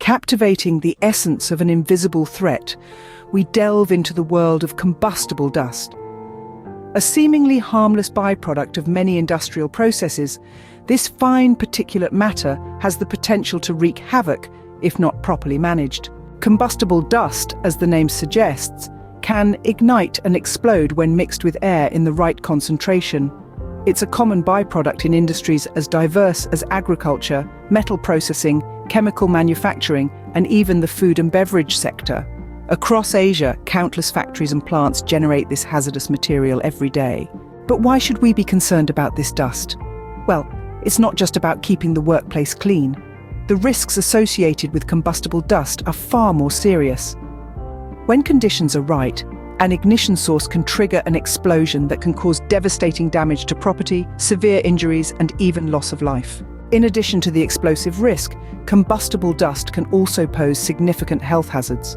Captivating the essence of an invisible threat, we delve into the world of combustible dust. A seemingly harmless byproduct of many industrial processes, this fine particulate matter has the potential to wreak havoc if not properly managed. Combustible dust, as the name suggests, can ignite and explode when mixed with air in the right concentration. It's a common byproduct in industries as diverse as agriculture, metal processing, chemical manufacturing, and even the food and beverage sector. Across Asia, countless factories and plants generate this hazardous material every day. But why should we be concerned about this dust? Well, it's not just about keeping the workplace clean. The risks associated with combustible dust are far more serious. When conditions are right, an ignition source can trigger an explosion that can cause devastating damage to property, severe injuries, and even loss of life. In addition to the explosive risk, combustible dust can also pose significant health hazards.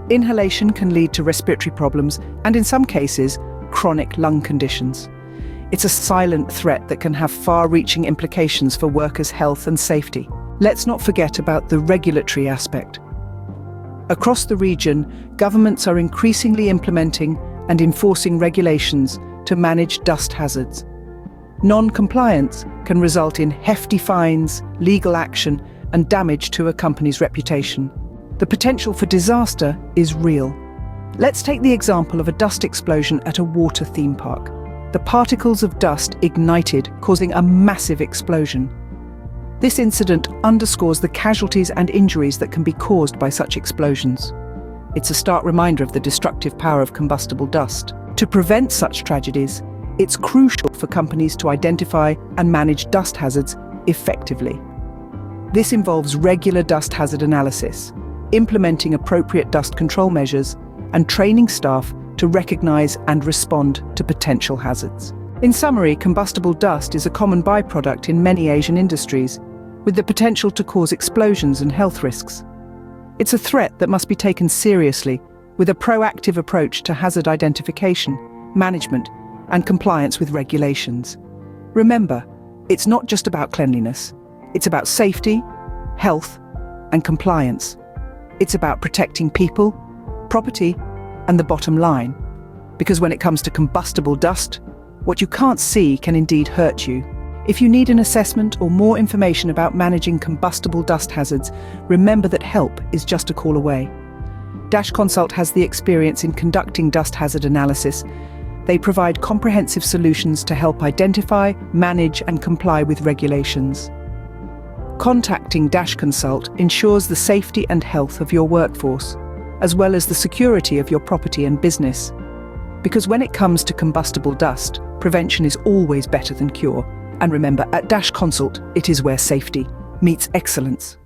Inhalation can lead to respiratory problems and, in some cases, chronic lung conditions. It's a silent threat that can have far-reaching implications for workers' health and safety. Let's not forget about the regulatory aspect. Across the region, governments are increasingly implementing and enforcing regulations to manage dust hazards. Non-compliance can result in hefty fines, legal action, and damage to a company's reputation. The potential for disaster is real. Let's take the example of a dust explosion at a water theme park. The particles of dust ignited, causing a massive explosion. This incident underscores the casualties and injuries that can be caused by such explosions. It's a stark reminder of the destructive power of combustible dust. To prevent such tragedies, it's crucial for companies to identify and manage dust hazards effectively. This involves regular dust hazard analysis, implementing appropriate dust control measures, and training staff to recognize and respond to potential hazards. In summary, combustible dust is a common byproduct in many Asian industries, with the potential to cause explosions and health risks. It's a threat that must be taken seriously, with a proactive approach to hazard identification, management, and compliance with regulations. Remember, it's not just about cleanliness. It's about safety, health, and compliance. It's about protecting people, property, and the bottom line. Because when it comes to combustible dust, what you can't see can indeed hurt you. If you need an assessment or more information about managing combustible dust hazards, remember that help is just a call away. Dash Consult has the experience in conducting dust hazard analysis. They provide comprehensive solutions to help identify, manage, and comply with regulations. Contacting Dash Consult ensures the safety and health of your workforce, as well as the security of your property and business. Because when it comes to combustible dust, prevention is always better than cure. And remember, at Dash Consult, it is where safety meets excellence.